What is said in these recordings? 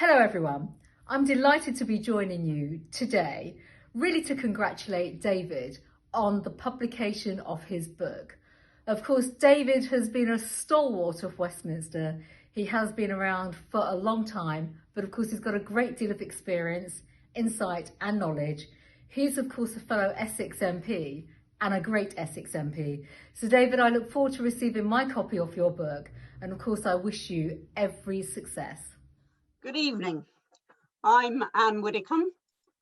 Hello everyone, I'm delighted to be joining you today, really to congratulate David on the publication of his book. Of course, David has been a stalwart of Westminster. He has been around for a long time, but of course he's got a great deal of experience, insight and knowledge. He's of course a fellow Essex MP and a great Essex MP. So David, I look forward to receiving my copy of your book, and of course I wish you every success. Good evening. I'm Anne Widdicombe,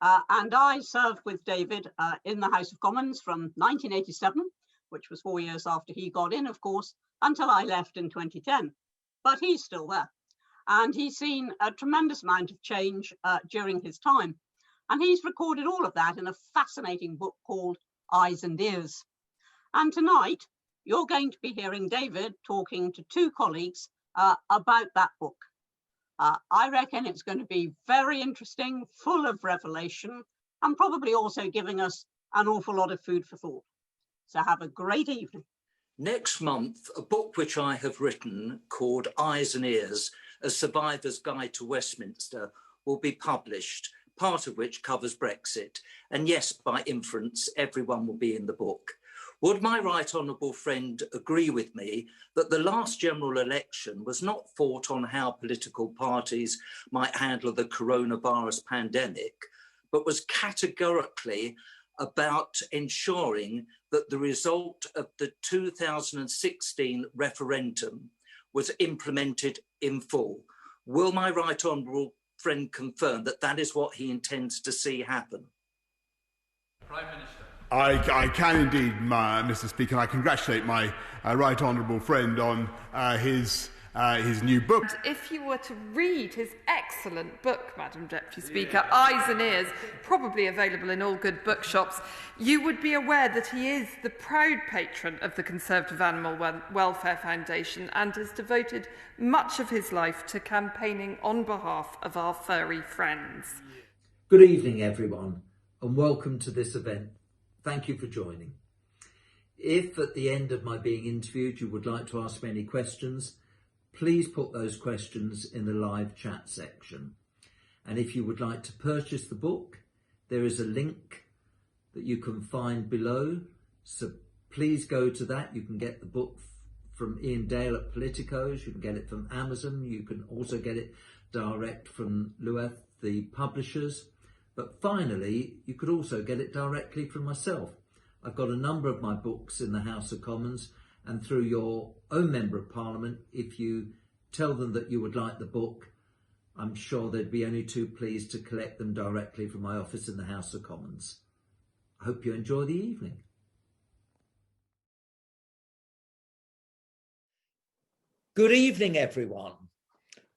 and I served with David in the House of Commons from 1987, which was 4 years after he got in, of course, until I left in 2010. But he's still there, and he's seen a tremendous amount of change during his time. And he's recorded all of that in a fascinating book called Eyes and Ears. And tonight, you're going to be hearing David talking to two colleagues about that book. I reckon it's going to be very interesting, full of revelation, and probably also giving us an awful lot of food for thought. So have a great evening. Next month, a book which I have written called Eyes and Ears, A Survivor's Guide to Westminster, will be published, part of which covers Brexit. And yes, by inference, everyone will be in the book. Would my right honourable friend agree with me that the last general election was not fought on how political parties might handle the coronavirus pandemic, but was categorically about ensuring that the result of the 2016 referendum was implemented in full? Will my right honourable friend confirm that that is what he intends to see happen? Prime Minister. I can indeed, Mr. Speaker. I congratulate my right honourable friend on his new book. If you were to read his excellent book, Madam Deputy Speaker, Eyes and Ears, probably available in all good bookshops, you would be aware that he is the proud patron of the Conservative Animal Welfare Foundation and has devoted much of his life to campaigning on behalf of our furry friends. Good evening, everyone, and welcome to this event. Thank you for joining. If at the end of my being interviewed you would like to ask me any questions, please put those questions in the live chat section. And if you would like to purchase the book, there is a link that you can find below. So please go to that. You can get the book from Ian Dale at Politicos. You can get it from Amazon. You can also get it direct from Lueth, the publishers. But finally, you could also get it directly from myself. I've got a number of my books in the House of Commons, and through your own Member of Parliament, if you tell them that you would like the book, I'm sure they'd be only too pleased to collect them directly from my office in the House of Commons. I hope you enjoy the evening. Good evening, everyone.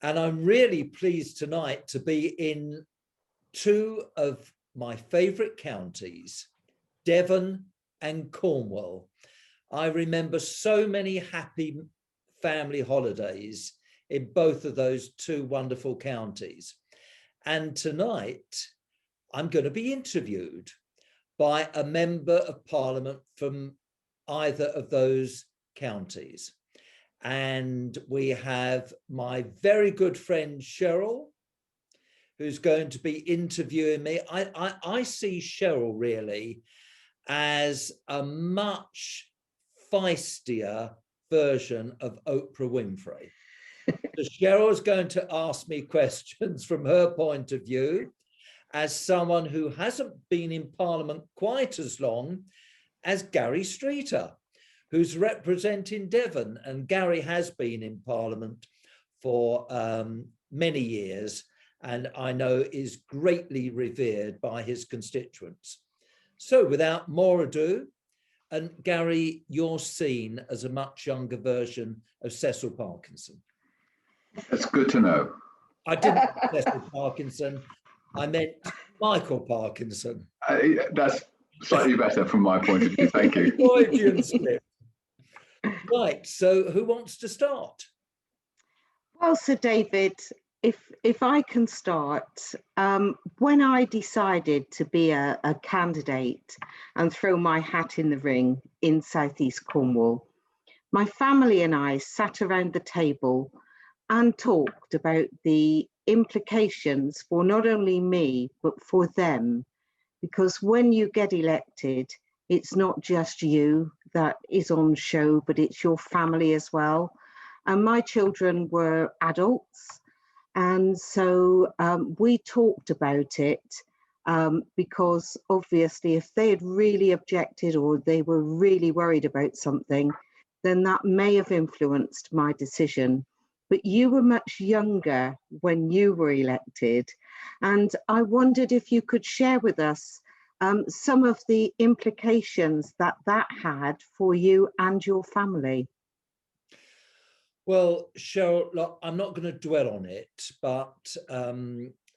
And I'm really pleased tonight to be in two of my favourite counties, Devon and Cornwall. I remember so many happy family holidays in both of those two wonderful counties. And tonight, I'm going to be interviewed by a Member of Parliament from either of those counties. And we have my very good friend Cheryl, who's going to be interviewing me. I see Cheryl really as a much feistier version of Oprah Winfrey. So Cheryl's going to ask me questions from her point of view as someone who hasn't been in Parliament quite as long as Gary Streeter, who's representing Devon. And Gary has been in Parliament for many years, and I know is greatly revered by his constituents. So without more ado, and Gary, you're seen as a much younger version of Cecil Parkinson. That's good to know. I didn't mean Cecil Parkinson, I meant Michael Parkinson. That's slightly better from my point of view, thank you. Freudian slip. Right, so who wants to start? Well, Sir David, if I can start, when I decided to be a candidate and throw my hat in the ring in South East Cornwall, my family and I sat around the table and talked about the implications for not only me, but for them. Because when you get elected, it's not just you that is on show, but it's your family as well. And my children were adults. And so we talked about it because obviously if they had really objected or they were really worried about something, then that may have influenced my decision. But you were much younger when you were elected. And I wondered if you could share with us some of the implications that had for you and your family. Well, Cheryl, look, I'm not going to dwell on it, but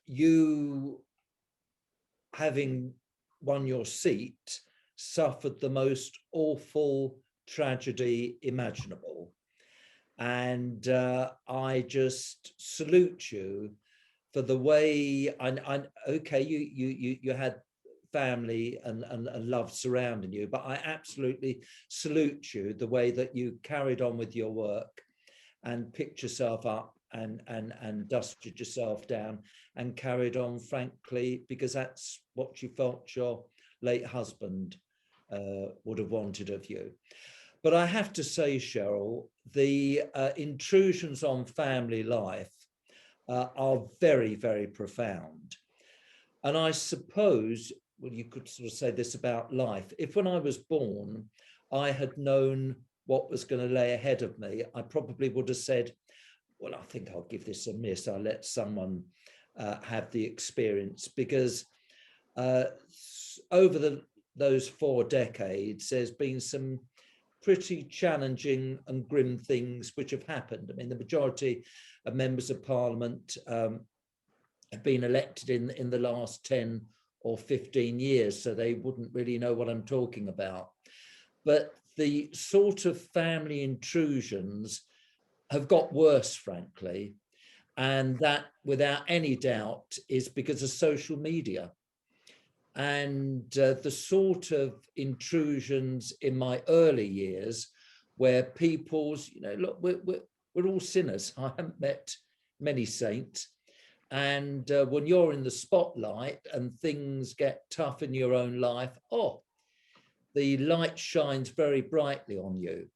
you, having won your seat, suffered the most awful tragedy imaginable. And I just salute you for the way, okay, you had family and love surrounding you, but I absolutely salute you the way that you carried on with your work and picked yourself up and dusted yourself down and carried on, frankly, because that's what you felt your late husband would have wanted of you. But I have to say, Cheryl, the intrusions on family life are very, very profound. And I suppose, well, you could sort of say this about life. If when I was born, I had known what was going to lay ahead of me, I probably would have said, well, I think I'll give this a miss. I'll let someone have the experience, because over those 4 decades, there's been some pretty challenging and grim things which have happened. I mean, the majority of members of Parliament have been elected in the last 10 or 15 years, so they wouldn't really know what I'm talking about. But the sort of family intrusions have got worse, frankly, and that, without any doubt, is because of social media. And the sort of intrusions in my early years, where people's, look, we're all sinners. I haven't met many saints. And when you're in the spotlight and things get tough in your own life, the light shines very brightly on you.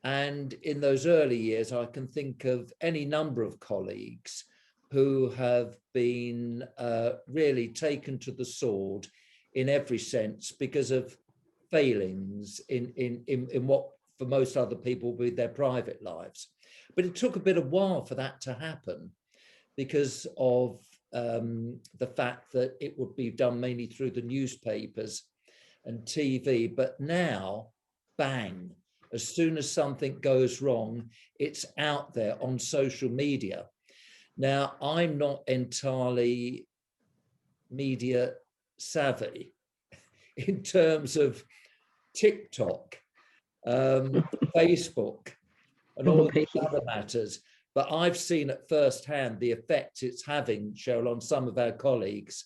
And in those early years, I can think of any number of colleagues who have been really taken to the sword in every sense because of failings in what for most other people will be their private lives. But it took a bit of while for that to happen because of the fact that it would be done mainly through the newspapers and TV. But now, bang, as soon as something goes wrong, it's out there on social media. Now, I'm not entirely media savvy in terms of TikTok, Facebook, and all these other matters, but I've seen at first hand the effect it's having, Cheryl, on some of our colleagues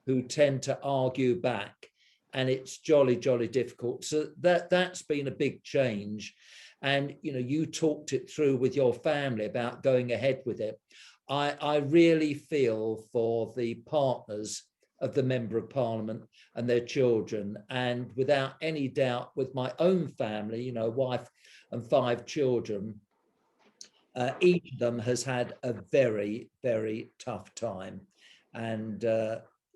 who tend to argue back, and it's jolly, jolly difficult. So that's been a big change. And, you talked it through with your family about going ahead with it. I really feel for the partners of the Member of Parliament and their children. And without any doubt, with my own family, wife and 5 children, each of them has had a very, very tough time. And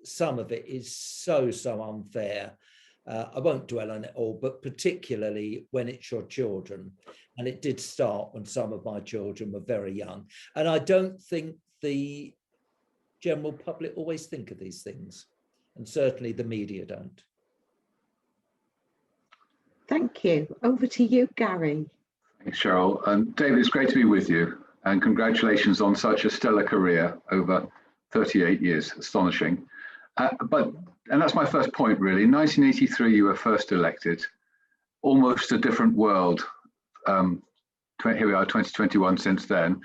some of it is so unfair. I won't dwell on it all, but particularly when it's your children. And it did start when some of my children were very young. And I don't think the general public always think of these things. And certainly the media don't. Thank you. Over to you, Gary. Thanks, Cheryl. And David, it's great to be with you. And congratulations on such a stellar career over 38 years. Astonishing. And that's my first point, really. In 1983, you were first elected. Almost a different world. Here we are, 2021 since then.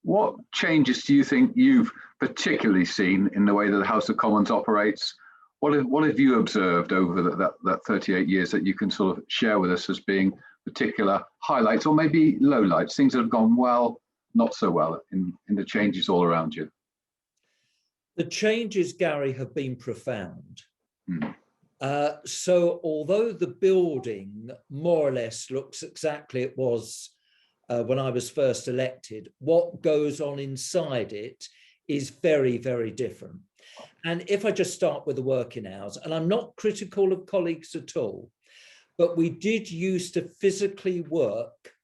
What changes do you think you've particularly seen in the way that the House of Commons operates? What have you observed over that 38 years that you can sort of share with us as being particular highlights or maybe lowlights, things that have gone well, not so well in the changes all around you? The changes, Gary, have been profound. Mm. So although the building more or less looks exactly it was when I was first elected, what goes on inside it is very, very different. And if I just start with the working hours, and I'm not critical of colleagues at all, but we did used to physically work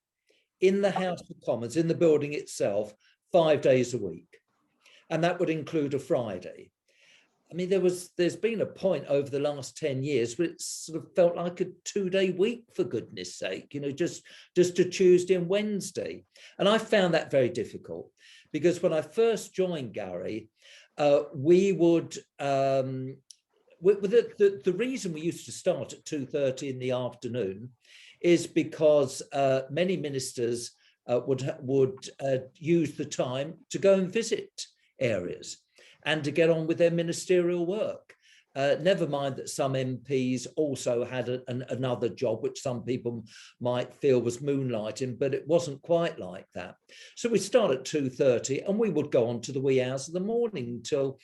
in the House of Commons, in the building itself, 5 days a week. And that would include a Friday. I mean, there's been a point over the last 10 years where it sort of felt like a 2-day week, for goodness sake, you know, just a Tuesday and Wednesday. And I found that very difficult because when I first joined, Gary, we would, the reason we used to start at 2:30 in the afternoon is because many ministers would use the time to go and visit areas and to get on with their ministerial work. Never mind that some MPs also had another job, which some people might feel was moonlighting, but it wasn't quite like that. So we start at 2:30 and we would go on to the wee hours of the morning until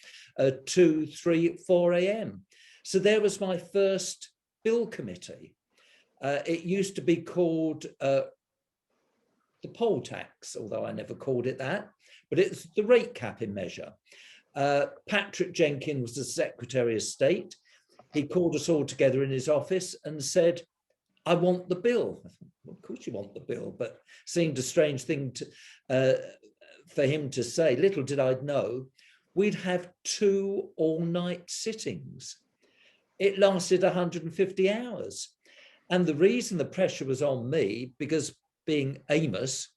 2, 3, 4 a.m. So there was my first bill committee. It used to be called the poll tax, although I never called it that, but it's the rate capping measure. Patrick Jenkins was the Secretary of State. He called us all together in his office and said, I want the bill. I thought, well, of course you want the bill, but seemed a strange thing for him to say. Little did I know, we'd have 2 all-night sittings. It lasted 150 hours. And the reason the pressure was on me, because being Amos,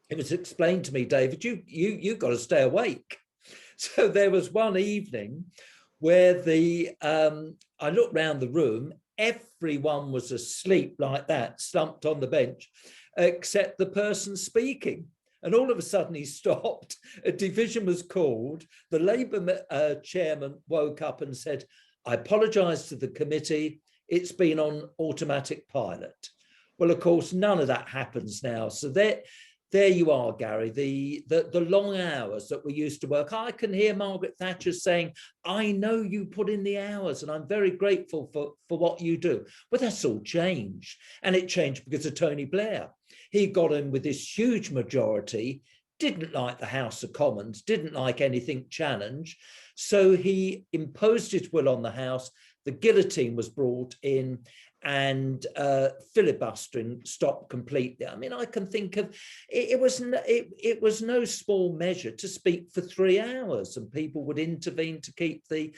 it was explained to me, David, you've got to stay awake. So there was one evening where I looked round the room, everyone was asleep like that, slumped on the bench, except the person speaking. And all of a sudden he stopped, a division was called, the Labour chairman woke up and said, I apologise to the committee, it's been on automatic pilot. Well, of course, none of that happens now. So there you are, Gary, the long hours that we used to work. I can hear Margaret Thatcher saying, I know you put in the hours and I'm very grateful for what you do. But that's all changed. And it changed because of Tony Blair. He got in with this huge majority, didn't like the House of Commons, didn't like anything challenged. So he imposed his will on the House. The guillotine was brought in and filibustering stopped completely. I mean, I can think of, it was no small measure to speak for 3 hours and people would intervene to keep the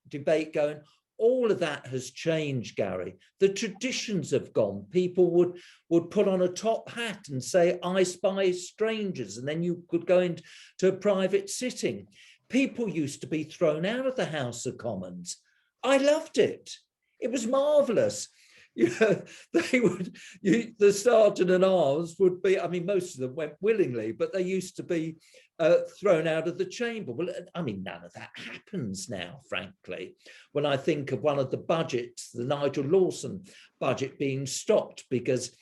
debate going. All of that has changed, Gary. The traditions have gone. People would put on a top hat and say, I spy strangers, and then you could go into a private sitting. People used to be thrown out of the House of Commons. I loved it. It was marvelous. You know, the sergeant and arms would be, I mean, most of them went willingly, but they used to be thrown out of the chamber. Well, I mean, none of that happens now, frankly. When I think of one of the budgets, the Nigel Lawson budget being stopped because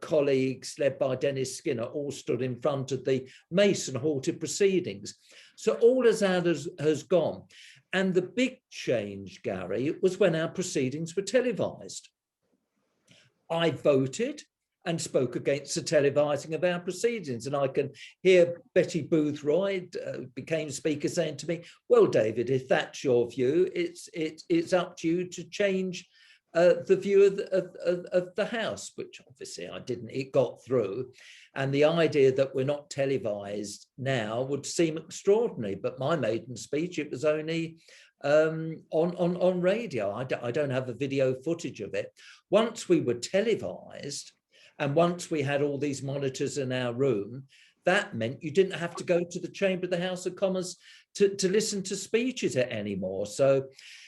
colleagues led by Dennis Skinner all stood in front of the Mason halted proceedings. So all of that has gone. And the big change, Gary, was when our proceedings were televised. I voted and spoke against the televising of our proceedings. And I can hear Betty Boothroyd became Speaker saying to me, well, David, if that's your view, it's up to you to change the view of the House, which obviously I didn't. It got through. And the idea that we're not televised now would seem extraordinary. But my maiden speech, it was only on radio. I don't have a video footage of it. Once we were televised and once we had all these monitors in our room, that meant you didn't have to go to the chamber of the House of Commons to listen to speeches anymore. So,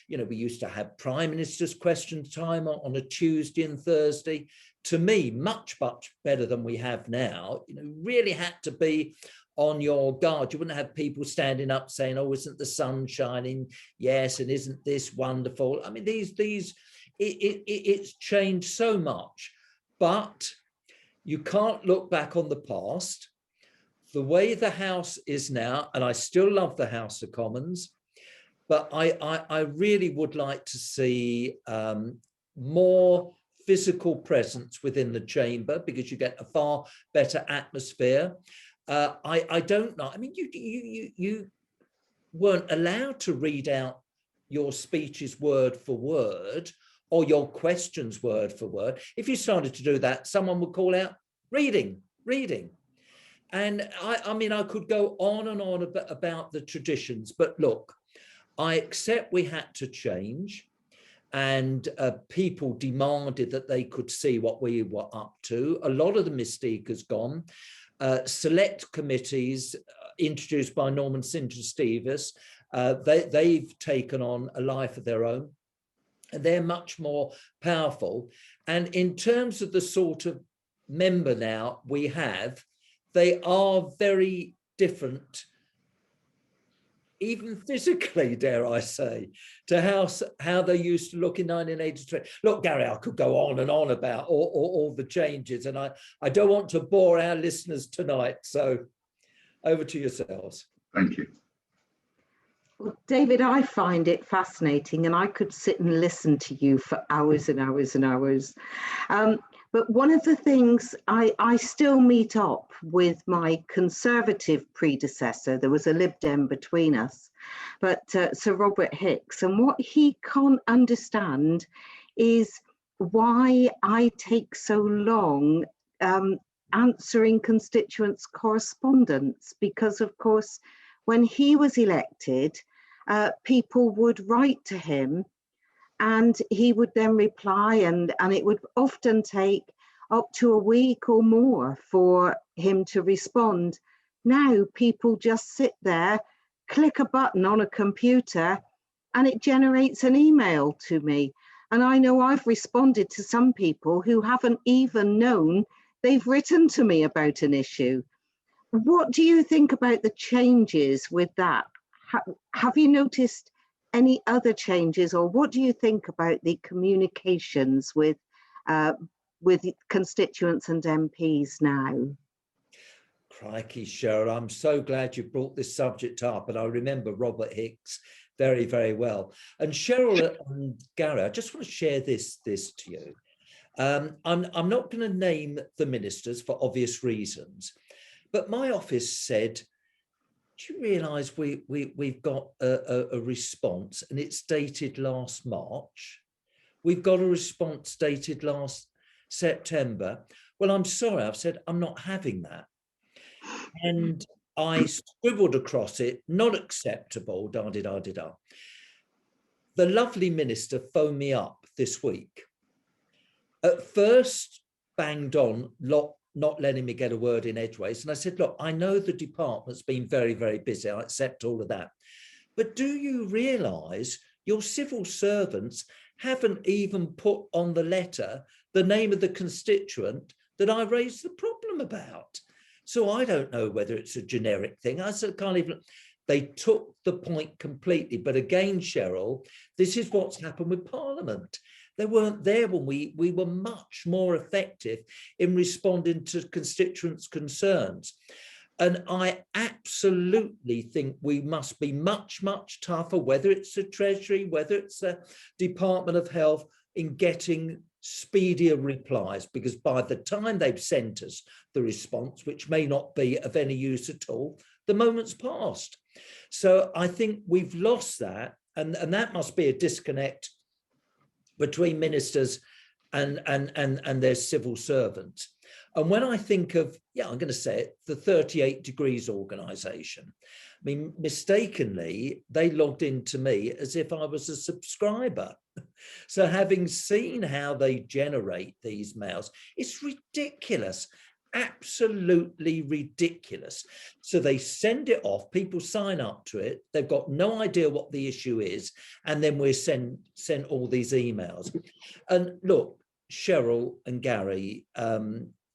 you know, we used to have Prime Minister's question time on a Tuesday and Thursday. To me, much, much better than we have now. You know, really had to be on your guard. You wouldn't have people standing up saying, oh, isn't the sun shining? Yes, and isn't this wonderful? I mean, it's changed so much. But You can't look back on the past. The way the House is now, and I still love the House of Commons, but I really would like to see more physical presence within the chamber, because you get a far better atmosphere. I don't know. I mean, you weren't allowed to read out your speeches word for word or your questions word for word. If you started to do that, someone would call out reading. And I mean, I could go on and on about the traditions, but look, I accept we had to change, and people demanded that they could see what we were up to. A lot of the mystique has gone. Select committees introduced by Norman St. Stevens, they've taken on a life of their own, and they're much more powerful. And in terms of the sort of member now we have, they are very different, even physically, dare I say, to how they used to look in 1983. Look, Gary, I could go on and on about all the changes, and I don't want to bore our listeners tonight. So over to yourselves. Thank you. Well, David, I find it fascinating, and I could sit and listen to you for hours and hours and hours. But one of the things I still meet up with my Conservative predecessor, there was a Lib Dem between us, but Sir Robert Hicks, and what he can't understand is why I take so long answering constituents' correspondence, because of course, when he was elected, people would write to him and he would then reply, and it would often take up to a week or more for him to respond. Now people just sit there, click a button on a computer, and it generates an email to me. And I know I've responded to some people who haven't even known they've written to me about an issue. What do you think about the changes with that? Have you noticed any other changes, or what do you think about the communications with constituents and MPs now? Crikey, Cheryl, I'm so glad you brought this subject up, and I remember Robert Hicks very, very well. And Cheryl and Gary, I just want to share this to you. I'm not going to name the ministers for obvious reasons, but my office said, do you realise we've got a response, and it's dated last March? We've got a response dated last September. Well, I'm sorry, I've said I'm not having that. And I scribbled across it, not acceptable, da-di-da-di-da. The lovely minister phoned me up this week. At first, banged on, not letting me get a word in edgeways. And I said, look, I know the department's been very, very busy. I accept all of that. But do you realise your civil servants haven't even put on the letter the name of the constituent that I raised the problem about? So I don't know whether it's a generic thing. I said, can't even. They took the point completely. But again, Cheryl, this is what's happened with Parliament. They weren't there when we were much more effective in responding to constituents' concerns. And I absolutely think we must be much, much tougher, whether it's the Treasury, whether it's the Department of Health, in getting speedier replies, because by the time they've sent us the response, which may not be of any use at all, the moment's passed. So I think we've lost that, and that must be a disconnect between ministers and their civil servants. And when I think of, I'm going to say it, the 38 Degrees organisation, I mean, mistakenly, they logged into me as if I was a subscriber. So having seen how they generate these mails, it's ridiculous, absolutely ridiculous. So they send it off, people sign up to it, they've got no idea what the issue is, and then we're sent all these emails. And look, Cheryl and Gary,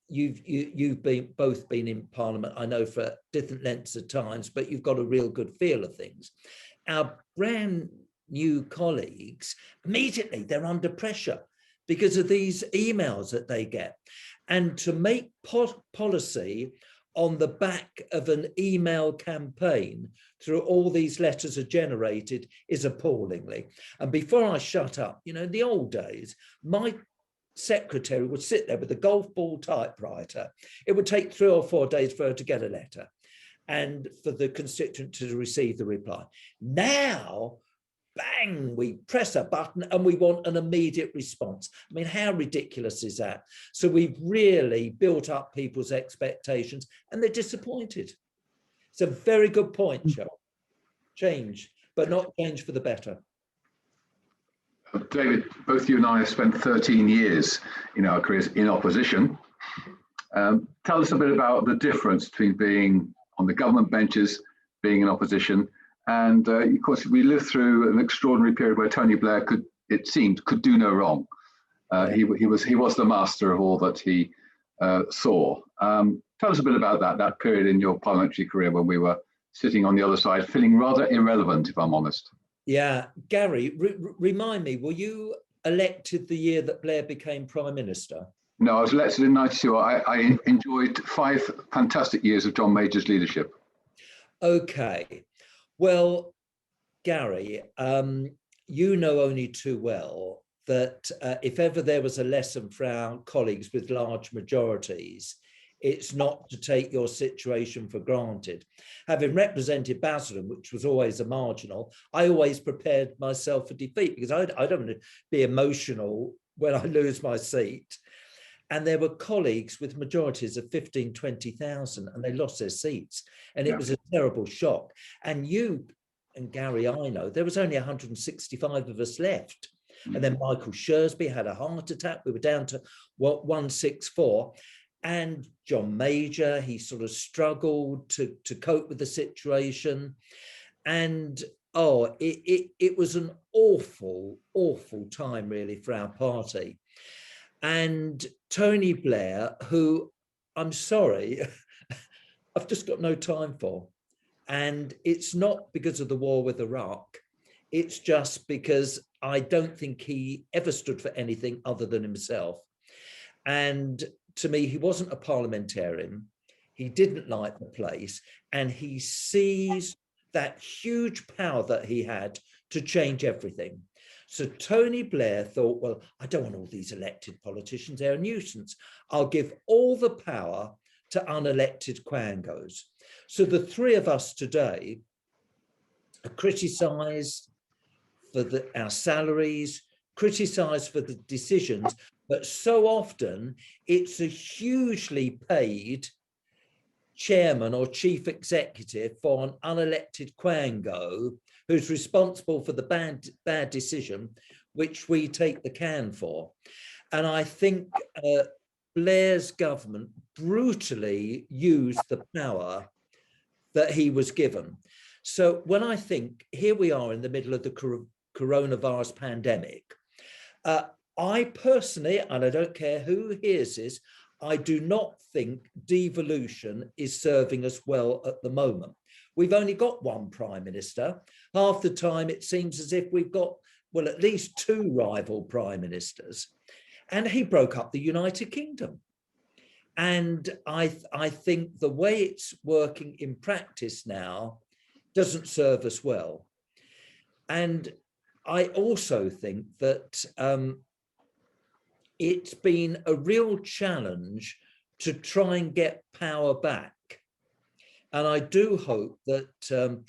you've both been in Parliament, I know, for different lengths of times, but you've got a real good feel of things. Our brand new colleagues, immediately they're under pressure because of these emails that they get. And to make policy on the back of an email campaign through all these letters are generated is appallingly. And before I shut up, you know, in the old days, my secretary would sit there with a golf ball typewriter. It would take 3 or 4 days for her to get a letter and for the constituent to receive the reply. Now, bang, we press a button and we want an immediate response. I mean, how ridiculous is that? So we've really built up people's expectations and they're disappointed. It's a very good point, Cheryl. Change, but not change for the better. David, both you and I have spent 13 years in our careers in opposition. Tell us a bit about the difference between being on the government benches, being in opposition, and of course we lived through an extraordinary period where Tony Blair could do no wrong. He was the master of all that he saw. Tell us a bit about that period in your parliamentary career when we were sitting on the other side, feeling rather irrelevant, if I'm honest. Yeah, Gary, remind me, were you elected the year that Blair became Prime Minister? No, I was elected in 92. I enjoyed 5 fantastic years of John Major's leadership. Okay. Well, Gary, you know only too well that if ever there was a lesson for our colleagues with large majorities, it's not to take your situation for granted. Having represented Basildon, which was always a marginal, I always prepared myself for defeat because I don't want to be emotional when I lose my seat. And there were colleagues with majorities of 15, 20,000 and they lost their seats. And it was a terrible shock. And you and Gary, I know, there was only 165 of us left. And then Michael Shersby had a heart attack. We were down to 164. And John Major, he sort of struggled to cope with the situation. And it was an awful, awful time really for our party. And Tony Blair, who I'm sorry, I've just got no time for. And it's not because of the war with Iraq. It's just because I don't think he ever stood for anything other than himself. And to me, he wasn't a parliamentarian. He didn't like the place. And he seized that huge power that he had to change everything. So Tony Blair thought, well, I don't want all these elected politicians. They're a nuisance. I'll give all the power to unelected quangos. So the 3 of us today are criticised for our salaries, criticised for the decisions, but so often it's a hugely paid chairman or chief executive for an unelected quango who's responsible for the bad decision, which we take the can for. And I think Blair's government brutally used the power that he was given. So when I think here we are in the middle of the coronavirus pandemic, I personally, and I don't care who hears this, I do not think devolution is serving us well at the moment. We've only got 1 prime minister. Half the time it seems as if we've got, well, at least 2 rival prime ministers. And he broke up the United Kingdom. And I think the way it's working in practice now doesn't serve us well. And I also think that it's been a real challenge to try and get power back. And I do hope that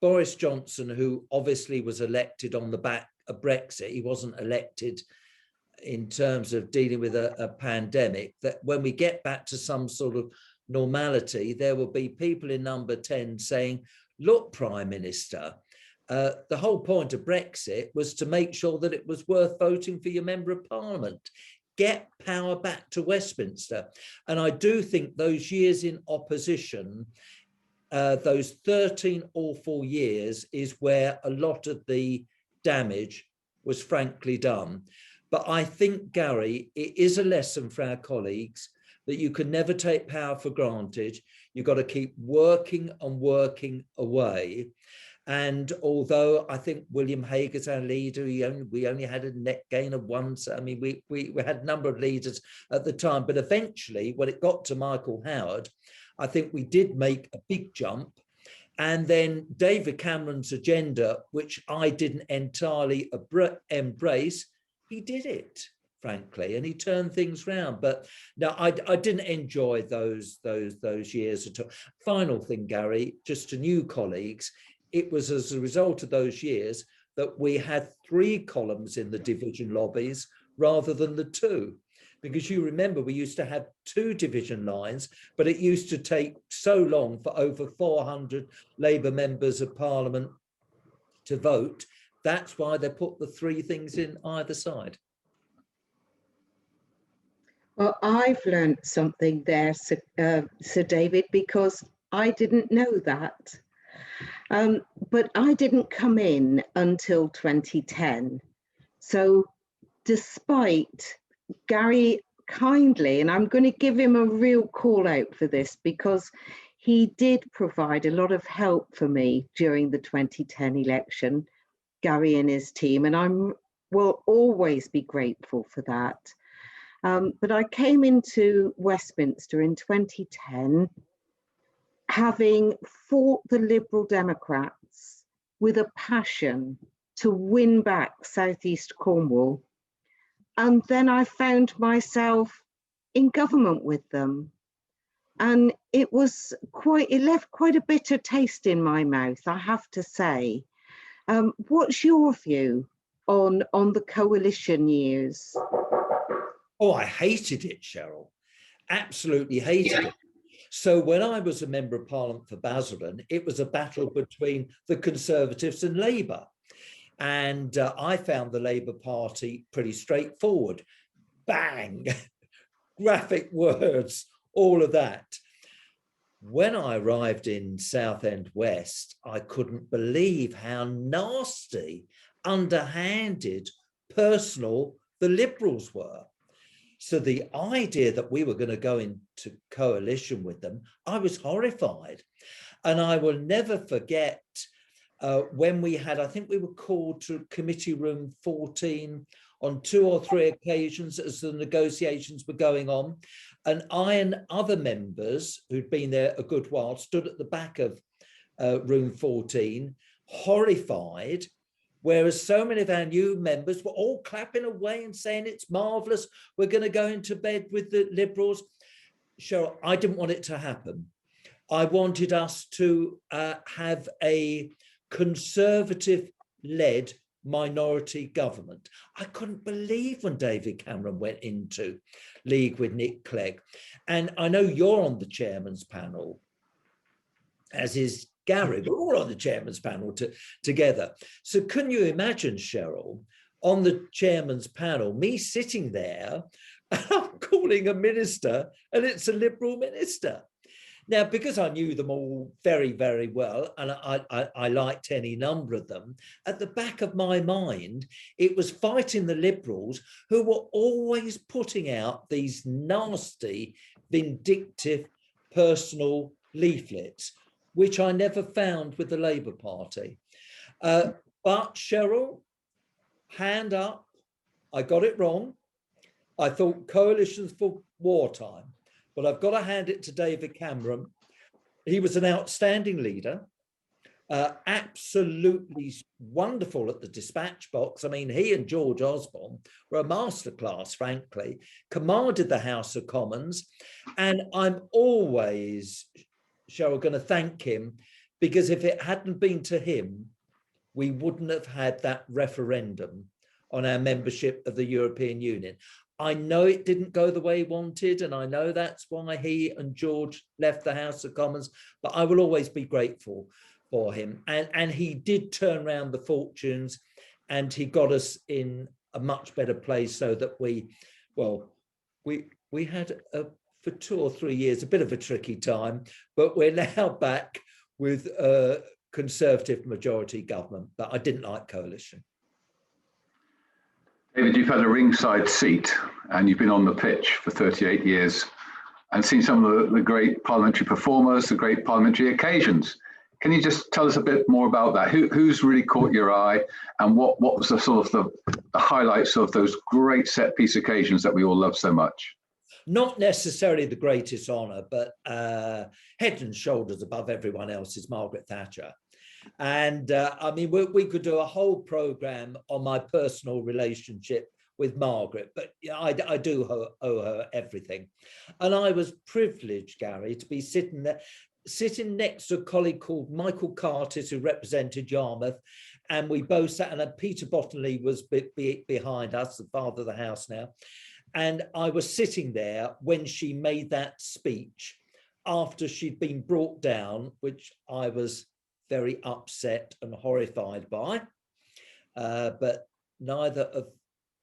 Boris Johnson, who obviously was elected on the back of Brexit, he wasn't elected in terms of dealing with a pandemic, that when we get back to some sort of normality, there will be people in number 10 saying, look, Prime Minister, the whole point of Brexit was to make sure that it was worth voting for your Member of Parliament. Get power back to Westminster. And I do think those years in opposition, those 13 awful years, is where a lot of the damage was frankly done. But I think, Gary, it is a lesson for our colleagues that you can never take power for granted. You've got to keep working and working away. And although I think William Hague as our leader, we only had a net gain of one. So, I mean, we had a number of leaders at the time, but eventually when it got to Michael Howard, I think we did make a big jump. And then David Cameron's agenda, which I didn't entirely embrace, he did it, frankly, and he turned things round. But no, I didn't enjoy those years at all. Final thing, Gary, just to new colleagues, it was as a result of those years that we had 3 columns in the division lobbies rather than the 2. Because you remember we used to have 2 division lines, but it used to take so long for over 400 Labour members of Parliament to vote. That's why they put the 3 things in either side. Well, I've learned something there, Sir David, because I didn't know that. But I didn't come in until 2010. So despite Gary kindly, and I'm going to give him a real call out for this, because he did provide a lot of help for me during the 2010 election, Gary and his team, and I will always be grateful for that. But I came into Westminster in 2010, having fought the Liberal Democrats with a passion to win back South East Cornwall. And then I found myself in government with them. And it left quite a bitter taste in my mouth, I have to say. What's your view on the coalition years? Oh, I hated it, Cheryl. Absolutely hated it. So when I was a Member of Parliament for Basildon, it was a battle between the Conservatives and Labour. And I found the Labour Party pretty straightforward. Bang, graphic words, all of that. When I arrived in Southend West, I couldn't believe how nasty, underhanded, personal the Liberals were. So the idea that we were going to go into coalition with them, I was horrified. And I will never forget when we had, I think we were called to Committee Room 14 on 2 or 3 occasions as the negotiations were going on. And I and other members who'd been there a good while stood at the back of room 14, horrified, whereas so many of our new members were all clapping away and saying, it's marvellous, we're going to go into bed with the Liberals. Cheryl, I didn't want it to happen. I wanted us to have a Conservative-led minority government. I couldn't believe when David Cameron went into league with Nick Clegg. And I know you're on the chairman's panel, as is Gary. We're all on the chairman's panel together. So can you imagine, Cheryl, on the chairman's panel, me sitting there, and I'm calling a minister, and it's a Liberal minister. Now, because I knew them all very, very well, and I liked any number of them, at the back of my mind, it was fighting the Liberals who were always putting out these nasty, vindictive, personal leaflets, which I never found with the Labour Party. But Cheryl, hand up, I got it wrong. I thought coalitions for wartime. But I've got to hand it to David Cameron. He was an outstanding leader, absolutely wonderful at the dispatch box. I mean, he and George Osborne were a masterclass, frankly, commanded the House of Commons. And I'm always, Cheryl, going to thank him, because if it hadn't been to him, we wouldn't have had that referendum on our membership of the European Union. I know it didn't go the way he wanted, and I know that's why he and George left the House of Commons, but I will always be grateful for him. And he did turn around the fortunes, and he got us in a much better place, so that we had, for 2 or 3 years, a bit of a tricky time, but we're now back with a Conservative majority government. But I didn't like coalition. David, you've had a ringside seat and you've been on the pitch for 38 years and seen some of the great parliamentary performers, the great parliamentary occasions Can you just tell us a bit more about that? Who's really caught your eye, and what was the sort of the highlights of those great set piece occasions that we all love so much? Not necessarily the greatest honour, but head and shoulders above everyone else is Margaret Thatcher. And I mean, we could do a whole programme on my personal relationship with Margaret, but I do owe her everything. And I was privileged, Gary, to be sitting next to a colleague called Michael Curtis, who represented Yarmouth, and we both sat, and Peter Bottomley was behind us, the father of the house now. And I was sitting there when she made that speech after she'd been brought down, which I was very upset and horrified by. But neither of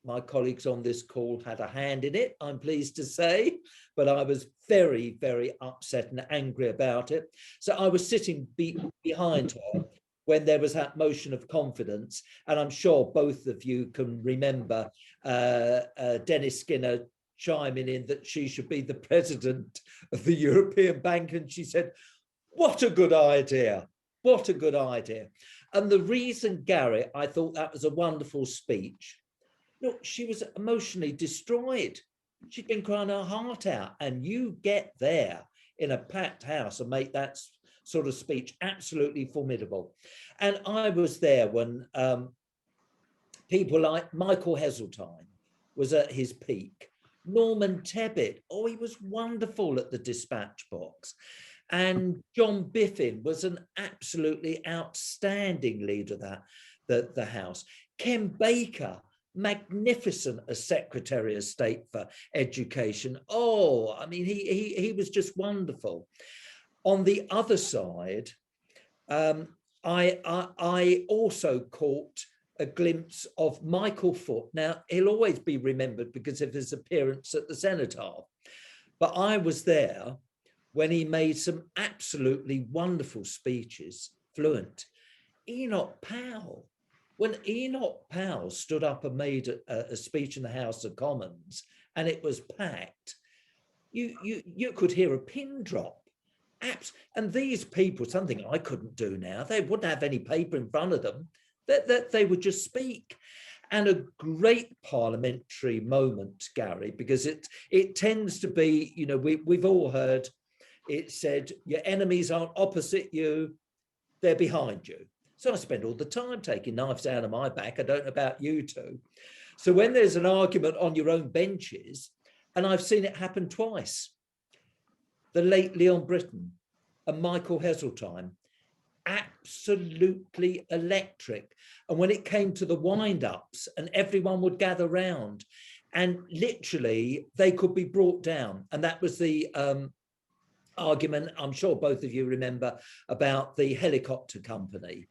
my colleagues on this call had a hand in it, I'm pleased to say, but I was very, very upset and angry about it. So I was sitting behind her when there was that motion of confidence, and I'm sure both of you can remember Dennis Skinner chiming in that she should be the president of the European Bank, and she said, "What a good idea, what a good idea." And the reason, Gary, I thought that was a wonderful speech, look, she was emotionally destroyed. She'd been crying her heart out, and you get there in a packed house and make that sort of speech absolutely formidable. And I was there when people like Michael Heseltine was at his peak. Norman Tebbit, oh, he was wonderful at the dispatch box. And John Biffin was an absolutely outstanding leader of the House. Ken Baker, magnificent as Secretary of State for Education. Oh, I mean, he was just wonderful. On the other side, I also caught a glimpse of Michael Foot. Now, he'll always be remembered because of his appearance at the Cenotaph, but I was there when he made some absolutely wonderful speeches, fluent. Enoch Powell, when Enoch Powell stood up and made a speech in the House of Commons and it was packed, you could hear a pin drop. And these people, something I couldn't do now, they wouldn't have any paper in front of them, that they would just speak. And a great parliamentary moment, Gary, because it tends to be, you know, we've all heard it said, your enemies aren't opposite you, they're behind you. So I spend all the time taking knives out of my back. I don't know about you two. So when there's an argument on your own benches, and I've seen it happen twice, the late Leon Britton and Michael Heseltine, absolutely electric. And when it came to the wind-ups and everyone would gather round and literally they could be brought down. And that was the argument, I'm sure both of you remember, about the helicopter company,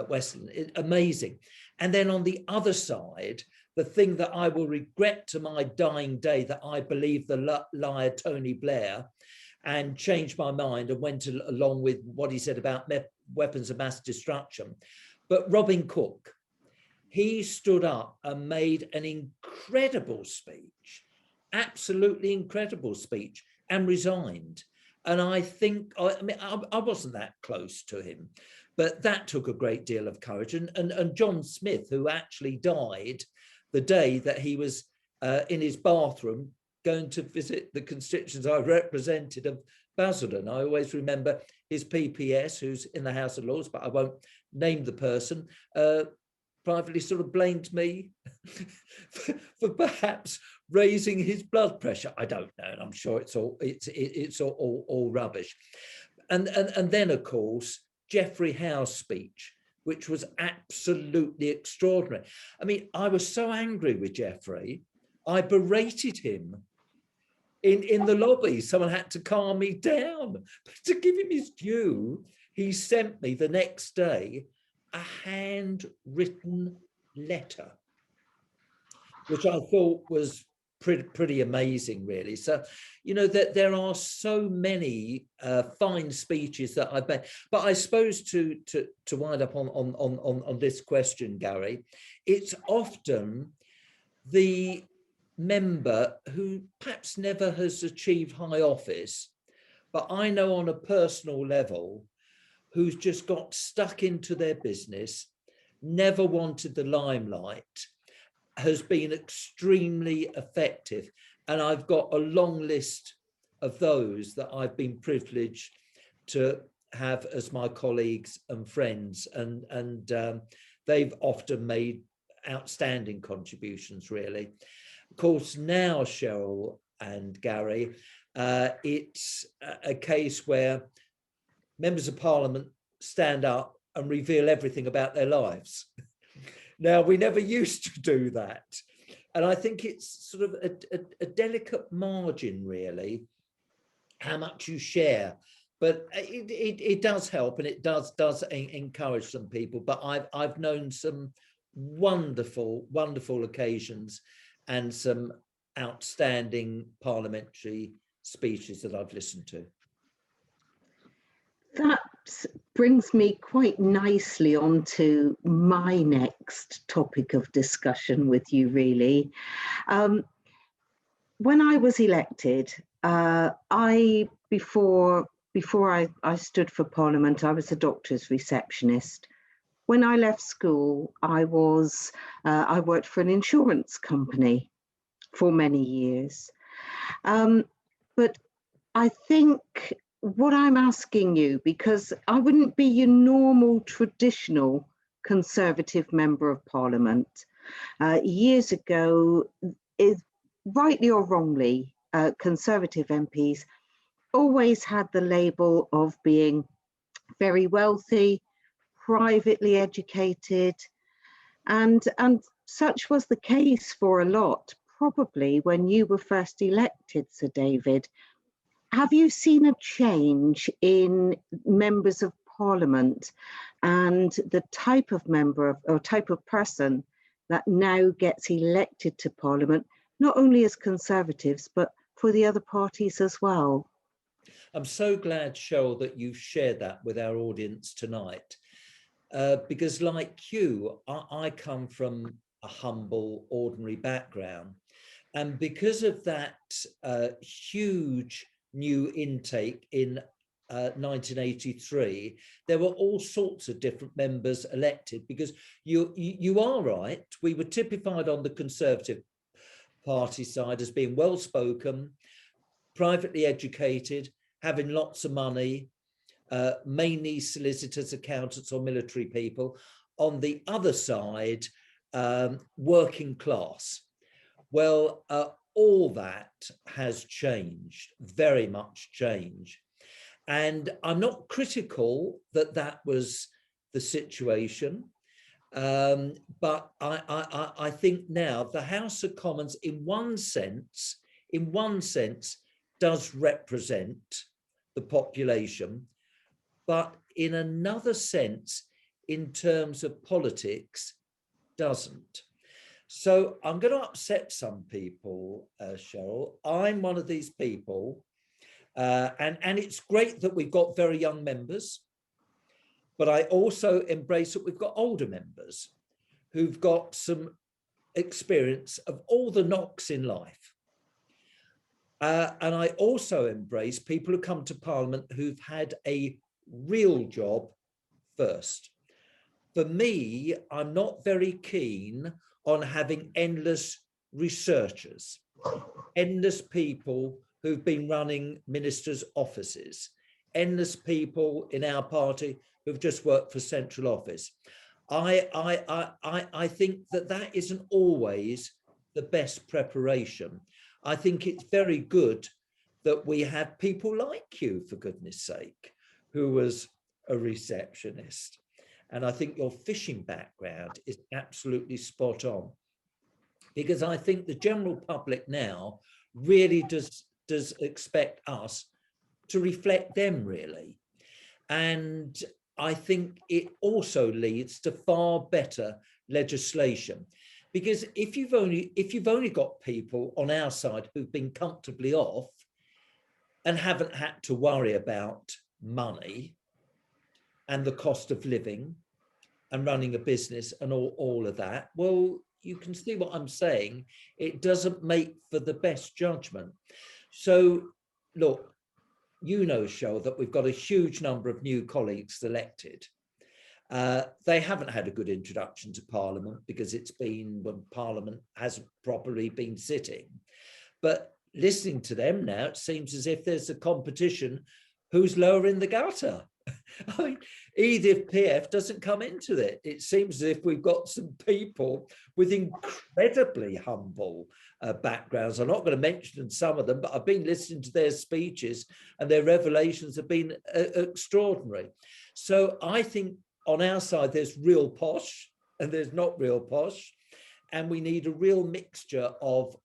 Westminster. Amazing. And then on the other side, the thing that I will regret to my dying day, that I believed the liar Tony Blair and changed my mind and went along with what he said about weapons of mass destruction. But Robin Cook, he stood up and made an incredible speech, absolutely incredible speech, and resigned. And I think, I mean, I wasn't that close to him, but that took a great deal of courage. And John Smith, who actually died the day that he was in his bathroom going to visit the constituents I represented of Basildon. I always remember his PPS, who's in the House of Lords, but I won't name the person, privately sort of blamed me for perhaps raising his blood pressure. I don't know, and I'm sure it's all rubbish. And then, of course, Geoffrey Howe's speech, which was absolutely extraordinary. I mean, I was so angry with Geoffrey, I berated him in the lobby. Someone had to calm me down. But to give him his due, he sent me the next day a handwritten letter, which I thought was pretty amazing, really. So, you know, that there are so many fine speeches that I've made. But I suppose to wind up on this question, Gary, it's often the member who perhaps never has achieved high office, but I know on a personal level who's just got stuck into their business, never wanted the limelight, has been extremely effective. And I've got a long list of those that I've been privileged to have as my colleagues and friends. And they've often made outstanding contributions, really. Of course, now, Cheryl and Gary, it's a case where members of Parliament stand up and reveal everything about their lives. Now, we never used to do that. And I think it's sort of a delicate margin, really, how much you share. But it does help, and it does encourage some people. But I've known some wonderful occasions and some outstanding parliamentary speeches that I've listened to. That brings me quite nicely onto my next topic of discussion with you, really. When I was elected, before I stood for Parliament, I was a doctor's receptionist. When I left school, I worked for an insurance company for many years. But I think what I'm asking you, because I wouldn't be your normal traditional Conservative Member of Parliament. Years ago, rightly or wrongly, Conservative MPs always had the label of being very wealthy, privately educated, and such was the case for a lot, probably when you were first elected, Sir David. Have you seen a change in members of Parliament and the type of member or type of person that now gets elected to Parliament, not only as Conservatives, but for the other parties as well? I'm so glad, Cheryl, that you've shared that with our audience tonight, because like you, I come from a humble, ordinary background. And because of that huge new intake in 1983, there were all sorts of different members elected, because you are right, we were typified on the Conservative Party side as being well-spoken, privately educated, having lots of money, mainly solicitors, accountants or military people. On the other side, working class. Well, all that has changed, very much changed. And I'm not critical that that was the situation, but I think now the House of Commons, in one sense, does represent the population, but in another sense, in terms of politics, doesn't. So I'm going to upset some people, Cheryl. I'm one of these people, and it's great that we've got very young members, but I also embrace that we've got older members who've got some experience of all the knocks in life. And I also embrace people who come to Parliament who've had a real job first. For me, I'm not very keen on having endless researchers, endless people who've been running ministers' offices, endless people in our party who've just worked for central office. I think that isn't always the best preparation. I think it's very good that we have people like you, for goodness sake, who was a receptionist. And I think your fishing background is absolutely spot on, because I think the general public now really does expect us to reflect them, really. And I think it also leads to far better legislation, because if you've only got people on our side who've been comfortably off and haven't had to worry about money and the cost of living and running a business and all of that, well, you can see what I'm saying. It doesn't make for the best judgment. So look, you know, Cheryl, that we've got a huge number of new colleagues elected. They haven't had a good introduction to Parliament because it's been when Parliament hasn't properly been sitting. But listening to them now, it seems as if there's a competition who's lower in the gutter. I mean, Edith PF doesn't come into it. It seems as if we've got some people with incredibly humble backgrounds. I'm not going to mention some of them, but I've been listening to their speeches and their revelations have been extraordinary. So I think on our side, there's real posh and there's not real posh. And we need a real mixture of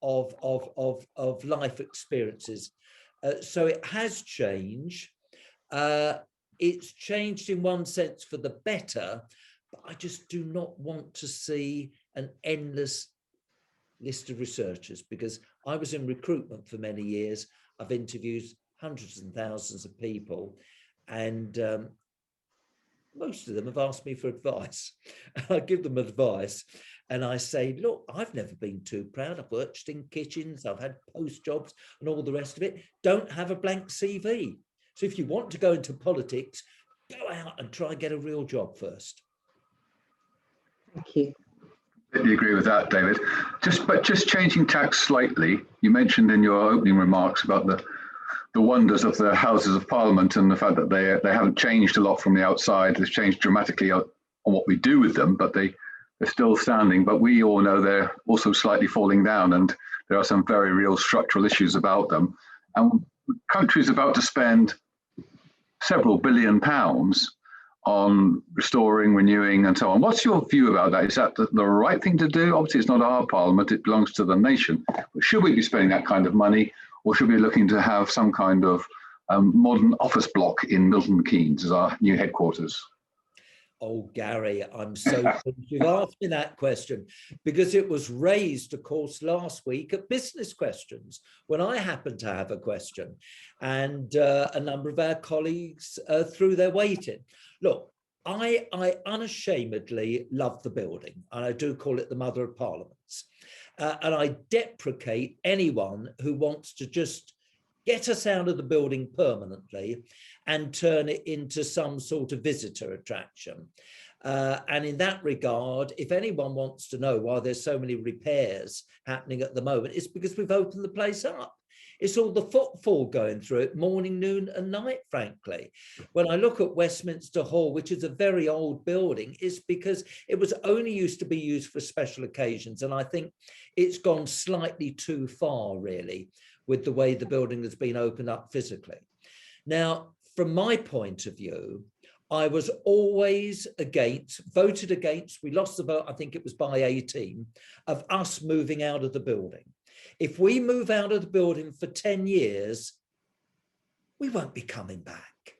life experiences. So it has changed. It's changed in one sense for the better, but I just do not want to see an endless list of researchers, because I was in recruitment for many years. I've interviewed hundreds and thousands of people, and most of them have asked me for advice. I give them advice and I say, look, I've never been too proud. I've worked in kitchens, I've had post jobs and all the rest of it. Don't have a blank CV. So if you want to go into politics, go out and try and get a real job first. Thank you. I completely agree with that, David. Just changing tack slightly, you mentioned in your opening remarks about the wonders of the Houses of Parliament and the fact that they haven't changed a lot from the outside. They've changed dramatically on what we do with them, but they're still standing. But we all know they're also slightly falling down, and there are some very real structural issues about them. And the country's about to spend several £billion on restoring, renewing, and so on. What's your view about that? Is that the right thing to do? Obviously, it's not our Parliament, it belongs to the nation. But should we be spending that kind of money, or should we be looking to have some kind of modern office block in Milton Keynes as our new headquarters? Oh, Gary, I'm so pleased you've asked me that question, because it was raised, of course, last week at Business Questions when I happened to have a question, and a number of our colleagues threw their weight in. Look, I unashamedly love the building, and I do call it the Mother of Parliaments, and I deprecate anyone who wants to just get us out of the building permanently and turn it into some sort of visitor attraction. And in that regard, if anyone wants to know why there's so many repairs happening at the moment, it's because we've opened the place up. It's all the footfall going through it morning, noon and night, frankly. When I look at Westminster Hall, which is a very old building, it's because it was only used to be used for special occasions. And I think it's gone slightly too far, really, with the way the building has been opened up physically. Now, from my point of view, I was always voted against, we lost the vote, I think it was by 18, of us moving out of the building. If we move out of the building for 10 years, we won't be coming back,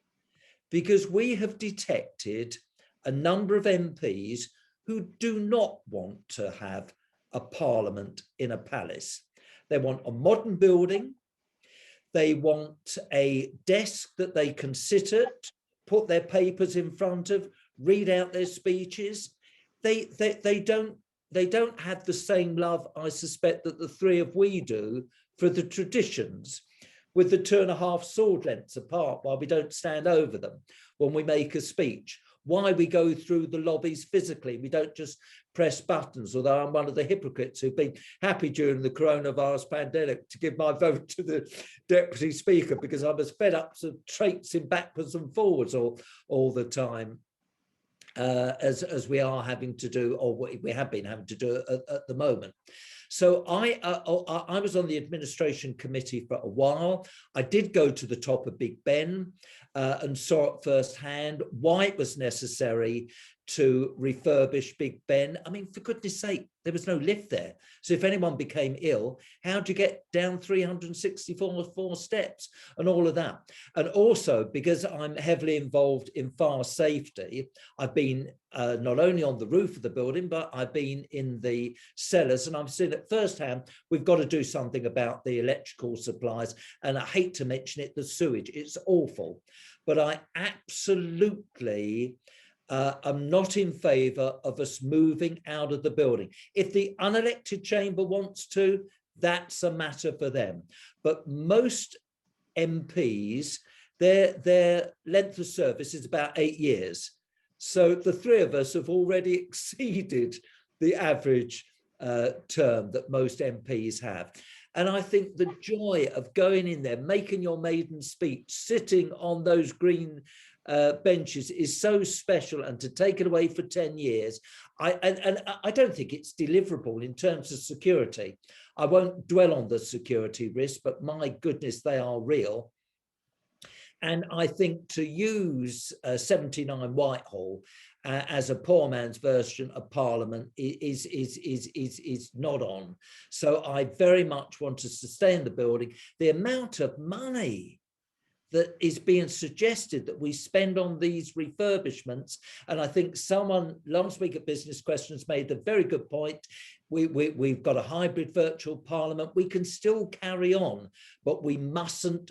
because we have detected a number of MPs who do not want to have a parliament in a palace. They want a modern building. They want a desk that they can sit at, put their papers in front of, read out their speeches. They don't have the same love, I suspect, that the three of we do for the traditions, with the 2.5 sword lengths apart while we don't stand over them when we make a speech. Why we go through the lobbies physically. We don't just press buttons, although I'm one of the hypocrites who've been happy during the coronavirus pandemic to give my vote to the Deputy Speaker, because I was fed up of traipsing backwards and forwards all the time, as we are having to do, or we have been having to do at the moment. So I was on the administration committee for a while. I did go to the top of Big Ben and saw it firsthand why it was necessary to refurbish Big Ben. I mean, for goodness sake, there was no lift there. So if anyone became ill, how do you get down 364 steps and all of that? And also, because I'm heavily involved in fire safety, I've been not only on the roof of the building, but I've been in the cellars, and I've seen it firsthand. We've got to do something about the electrical supplies. And I hate to mention it, the sewage, it's awful. But I absolutely I'm not in favour of us moving out of the building. If the unelected chamber wants to, that's a matter for them. But most MPs their length of service is about 8 years. So the three of us have already exceeded the average term that most MPs have. And I think the joy of going in there, making your maiden speech, sitting on those green benches is so special, and to take it away for 10 years, I don't think it's deliverable in terms of security. I won't dwell on the security risks, but my goodness, they are real. And I think to use 79 Whitehall as a poor man's version of Parliament is not on. So I very much want to sustain the building. The amount of money that is being suggested that we spend on these refurbishments, and I think someone last week at Business Questions made a very good point. We've got a hybrid virtual Parliament. We can still carry on, but we mustn't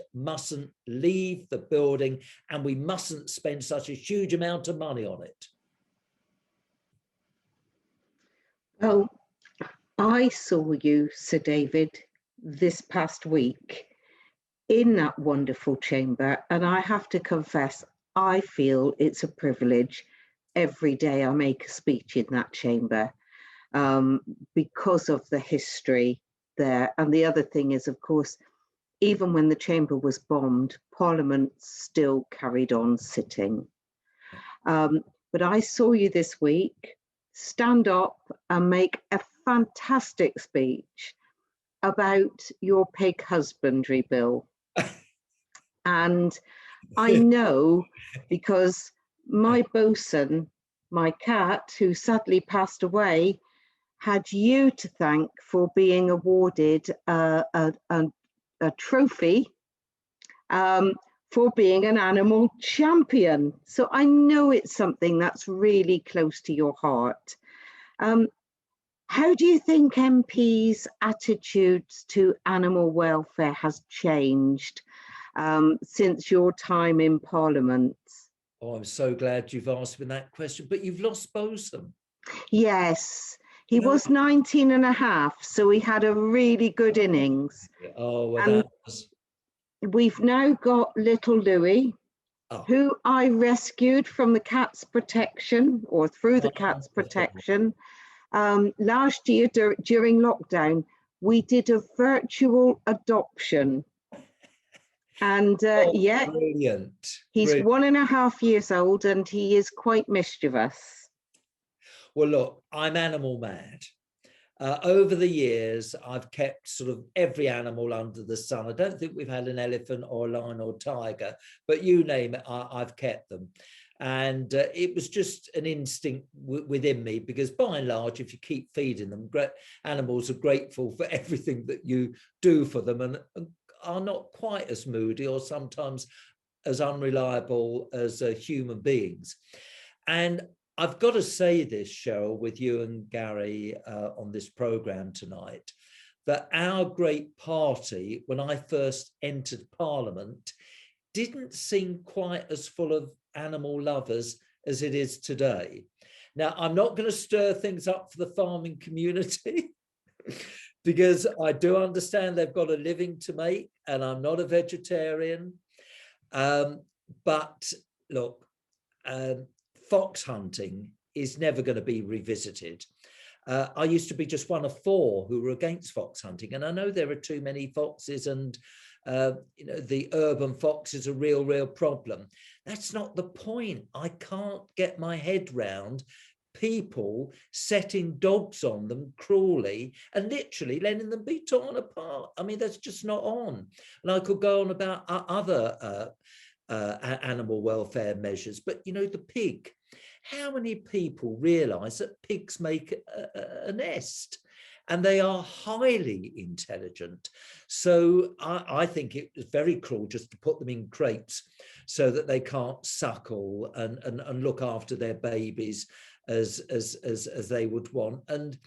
leave the building, and we mustn't spend such a huge amount of money on it. Well, I saw you, Sir David, this past week in that wonderful chamber, and I have to confess, I feel it's a privilege every day I make a speech in that chamber, because of the history there. And the other thing is, of course, even when the chamber was bombed, Parliament still carried on sitting. But I saw you this week stand up and make a fantastic speech about your pig husbandry bill. And I know, because my bosun, my cat, who sadly passed away, had you to thank for being awarded a trophy for being an animal champion. So I know it's something that's really close to your heart. How do you think MPs' attitudes to animal welfare has changed since your time in Parliament? Oh, I'm so glad you've asked me that question, but you've lost Bosun. Yes, he was 19 and a half, so he had a really good innings. Oh, well, and that was... We've now got little Louis, who I rescued from the cat's protection, or through the cat's protection. Last year during lockdown, we did a virtual adoption. And yeah, brilliant. He's Brilliant. 1.5 years old, and he is quite mischievous. Well, look, I'm animal mad. Over the years, I've kept sort of every animal under the sun. I don't think we've had an elephant or a lion or tiger, but you name it, I've kept them. And it was just an instinct within me, because by and large, if you keep feeding them, animals are grateful for everything that you do for them, and are not quite as moody or sometimes as unreliable as human beings. And I've got to say this, Cheryl, with you and Gary on this programme tonight, that our great party, when I first entered Parliament, didn't seem quite as full of animal lovers as it is today. Now, I'm not going to stir things up for the farming community because I do understand they've got a living to make, and I'm not a vegetarian. But look, fox hunting is never going to be revisited. I used to be just one of 4 who were against fox hunting, and I know there are too many foxes, and you know, the urban fox is a real problem. That's not the point. I can't get my head round people setting dogs on them cruelly and literally letting them be torn apart. I mean, that's just not on. And I could go on about other animal welfare measures, but you know, the pig, how many people realize that pigs make a nest? And they are highly intelligent. So I think it was very cruel just to put them in crates so that they can't suckle and look after their babies as they would want. And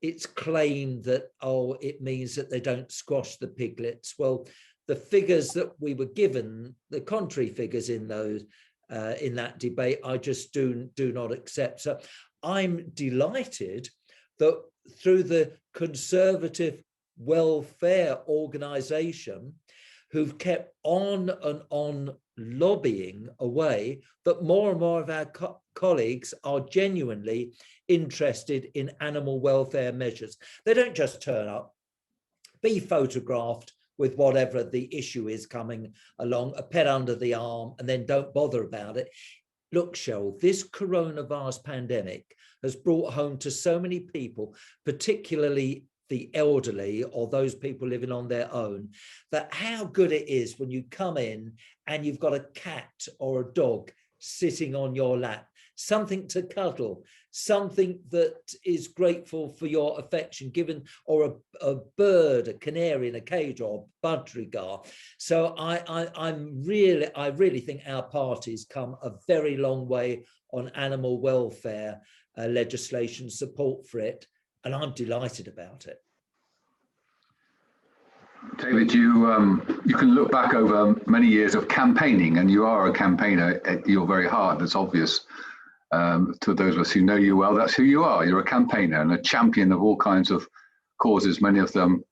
it's claimed that, oh, it means that they don't squash the piglets. Well, the figures that we were given, the contrary figures in those in that debate, I just do not accept. So I'm delighted that through the Conservative Welfare Organisation, who've kept on and on lobbying away that more and more of our colleagues are genuinely interested in animal welfare measures. They don't just turn up, be photographed with whatever the issue is coming along, a pet under the arm, and then don't bother about it. Look, Cheryl, this coronavirus pandemic has brought home to so many people, particularly the elderly or those people living on their own, that how good it is when you come in and you've got a cat or a dog sitting on your lap, something to cuddle, something that is grateful for your affection given, or a bird, a canary in a cage, or a budgerigar. So I really think our party's come a very long way on animal welfare legislation, support for it, and I'm delighted about it. David, you can look back over many years of campaigning, and you are a campaigner at your very heart. That's obvious to those of us who know you well. That's who you are. You're a campaigner and a champion of all kinds of causes, many of them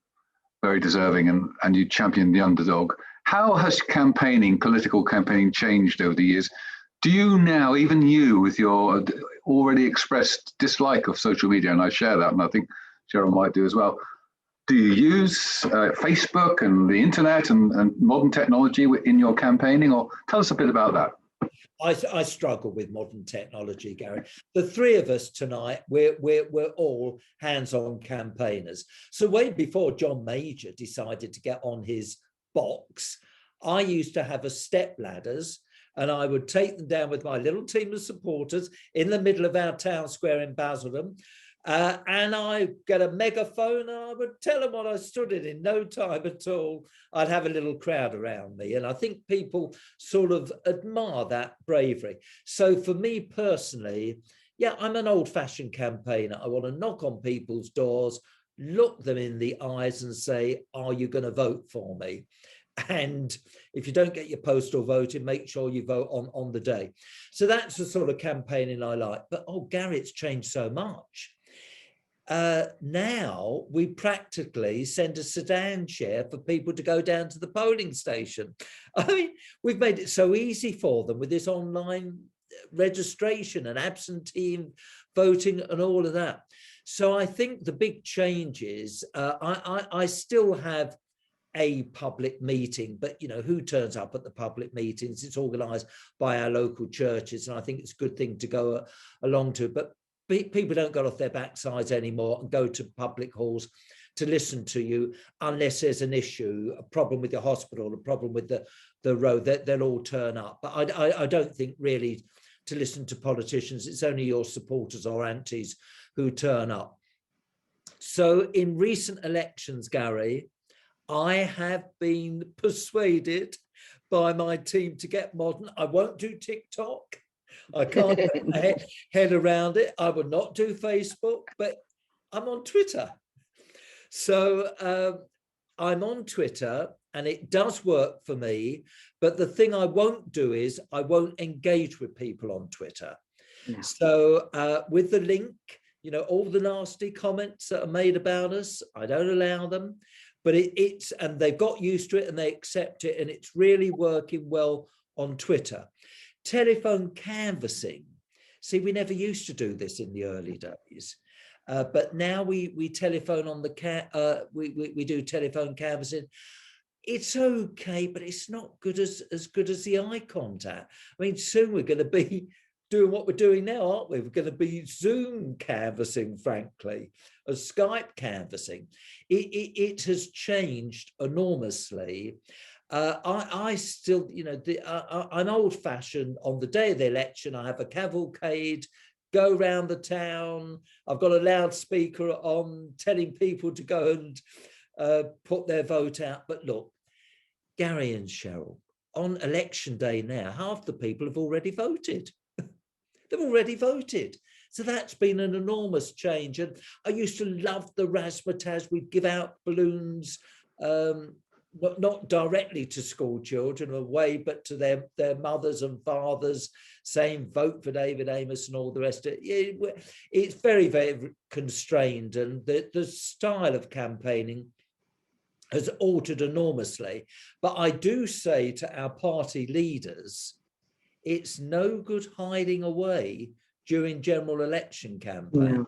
very deserving, and you champion the underdog. How has political campaigning changed over the years? Do you now, even you, with your already expressed dislike of social media, and I share that, and I think Cheryl might do as well, do you use Facebook and the internet and modern technology in your campaigning? Or tell us a bit about that. I struggle with modern technology, Gary. The three of us tonight, we're all hands-on campaigners. So way before John Major decided to get on his box, I used to have a step ladders, and I would take them down with my little team of supporters in the middle of our town square in Basildon. And I get a megaphone and I would tell them what I stood in no time at all. I'd have a little crowd around me. And I think people sort of admire that bravery. So for me personally, yeah, I'm an old-fashioned campaigner. I want to knock on people's doors, look them in the eyes and say, are you going to vote for me? And if you don't get your postal voting, make sure you vote on the day. So that's the sort of campaigning I like. But, oh, Gary, it's changed so much. Now we practically send a sedan chair for people to go down to the polling station. I mean, we've made it so easy for them with this online registration and absentee voting and all of that. So I think the big change is I still have a public meeting, but you know, who turns up at the public meetings? It's organised by our local churches, and I think it's a good thing to go along to. But people don't get off their backsides anymore and go to public halls to listen to you unless there's an issue, a problem with the hospital, a problem with the road. They'll all turn up. But I don't think really to listen to politicians. It's only your supporters or aunties who turn up. So in recent elections, Gary, I have been persuaded by my team to get modern. I won't do TikTok. I can't get my head around it. I would not do Facebook, but I'm on Twitter. So I'm on Twitter and it does work for me. But the thing I won't do is I won't engage with people on Twitter. No. So with the link, you know, all the nasty comments that are made about us, I don't allow them. But and they've got used to it and they accept it, and it's really working well on Twitter. Telephone canvassing. See, we never used to do this in the early days, but now we telephone on the we do telephone canvassing. It's okay, but it's not good as good as the eye contact. I mean, soon we're going to be doing what we're doing now, aren't we? We're going to be Zoom canvassing, frankly, or Skype canvassing. It has changed enormously. I still, you know, I'm old-fashioned. On the day of the election, I have a cavalcade, go around the town. I've got a loudspeaker on telling people to go and put their vote out. But look, Gary and Cheryl, on election day now, half the people have already voted. They've already voted. So that's been an enormous change. And I used to love the razzmatazz. We'd give out balloons, not directly to school children away, but to their mothers and fathers, saying vote for David Amess and all the rest of it. It's very, very constrained. And the style of campaigning has altered enormously. But I do say to our party leaders, it's no good hiding away during general election campaign. No.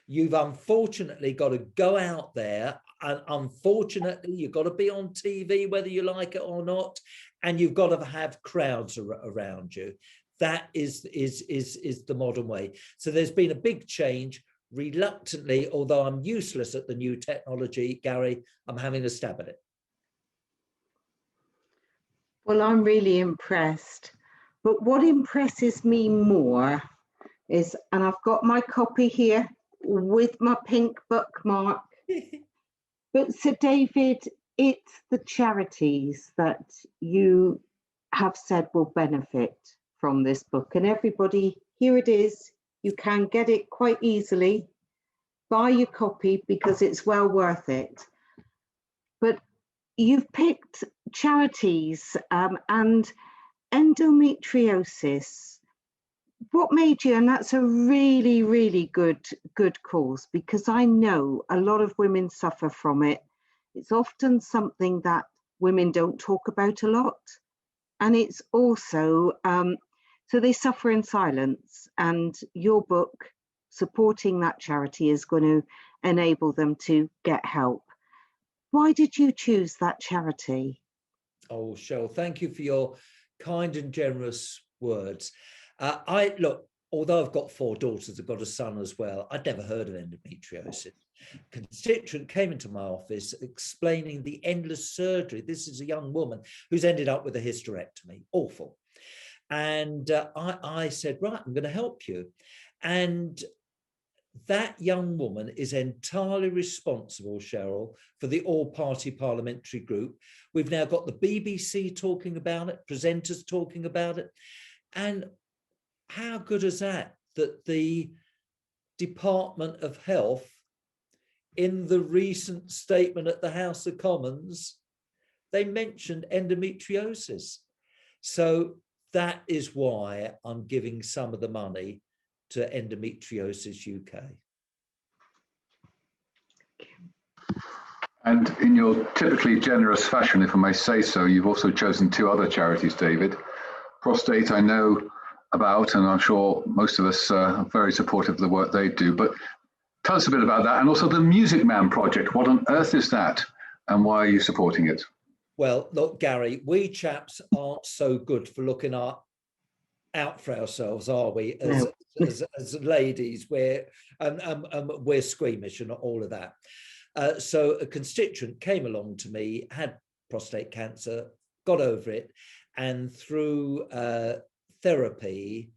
You've unfortunately got to go out there, and unfortunately you've got to be on TV whether you like it or not, and you've got to have crowds around you. That is the modern way. So there's been a big change. Reluctantly, although I'm useless at the new technology, Gary, I'm having a stab at it. Well, I'm really impressed. But what impresses me more is, and I've got my copy here with my pink bookmark, but Sir David, it's the charities that you have said will benefit from this book. And everybody, here it is. You can get it quite easily. Buy your copy because it's well worth it. But you've picked charities and endometriosis. What made you, and that's a really, really good cause, because I know a lot of women suffer from it. It's often something that women don't talk about a lot. And it's also, so they suffer in silence, and your book supporting that charity is going to enable them to get help. Why did you choose that charity? Oh, Cheryl, thank you for your kind and generous words. Look, although I've got 4 daughters, I've got a son as well, I'd never heard of endometriosis. A constituent came into my office explaining the endless surgery. This is a young woman who's ended up with a hysterectomy. Awful. And I said, right, I'm going to help you. And that young woman is entirely responsible, Cheryl, for the all-party parliamentary group. We've now got the BBC talking about it, presenters talking about it. And how good is that, that the Department of Health, in the recent statement at the House of Commons, they mentioned endometriosis. So that is why I'm giving some of the money to Endometriosis UK. And in your typically generous fashion, if I may say so, you've also chosen 2 other charities, David. Prostate, I know about, and I'm sure most of us are very supportive of the work they do. But tell us a bit about that, and also the Music Man project. What on earth is that, and why are you supporting it? Well, look, Gary, we chaps aren't so good for looking out for ourselves, are we? As ladies, we're squeamish and all of that. So a constituent came along to me, had prostate cancer, got over it, and through therapy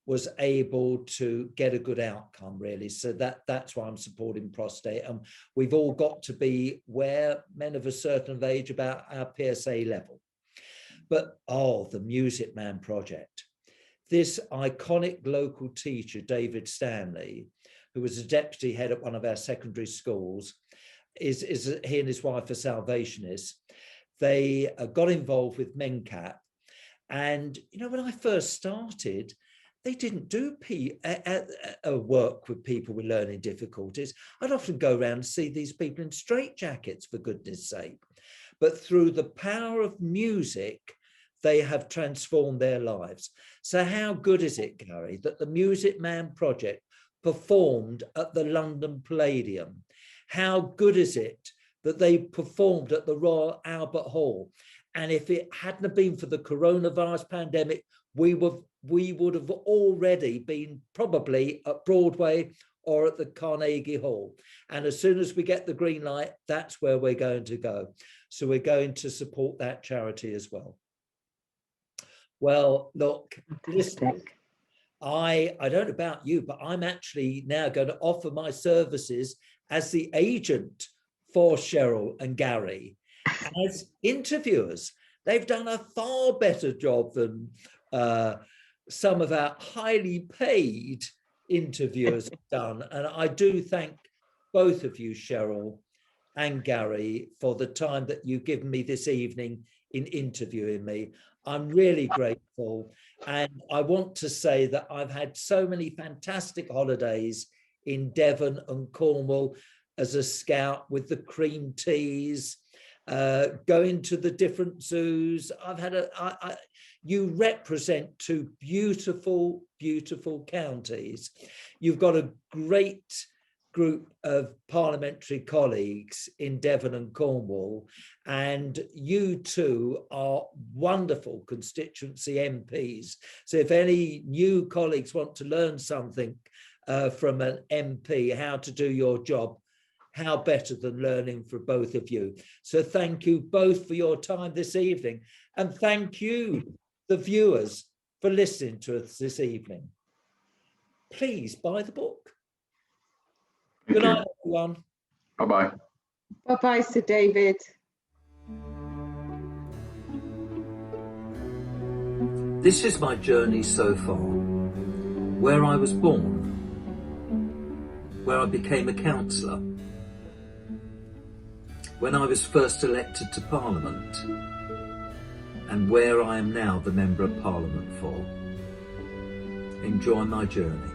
was able to get a good outcome, really. So that's why I'm supporting prostate. And we've all got to be where men of a certain age about our PSA level. But the Music Man project. This iconic local teacher, David Stanley, who was a deputy head at one of our secondary schools, is he and his wife are Salvationists. They got involved with MenCap. And, you know, when I first started, they didn't do work with people with learning difficulties. I'd often go around and see these people in straitjackets, for goodness sake. But through the power of music, they have transformed their lives. So how good is it, Gary, that the Music Man project performed at the London Palladium? How good is it that they performed at the Royal Albert Hall? And if it hadn't been for the coronavirus pandemic, we would have already been probably at Broadway or at the Carnegie Hall. And as soon as we get the green light, that's where we're going to go. So we're going to support that charity as well. Well, look, listen, I don't know about you, but I'm actually now going to offer my services as the agent for Cheryl and Gary as interviewers. They've done a far better job than some of our highly paid interviewers have done. And I do thank both of you, Cheryl and Gary, for the time that you've given me this evening in interviewing me. I'm really grateful. And I want to say that I've had so many fantastic holidays in Devon and Cornwall. as a scout with the cream teas, going to the different zoos. You represent two beautiful, beautiful counties. You've got a great group of parliamentary colleagues in Devon and Cornwall, and you two are wonderful constituency MPs. So if any new colleagues want to learn something from an MP, how to do your job, how better than learning from both of you. So thank you both for your time this evening, and thank you, the viewers, for listening to us this evening. Please buy the book. Good night, everyone. Bye-bye. Bye-bye, Sir David. This is my journey so far. Where I was born, where I became a councillor, when I was first elected to Parliament, and where I am now the Member of Parliament for. Enjoy my journey.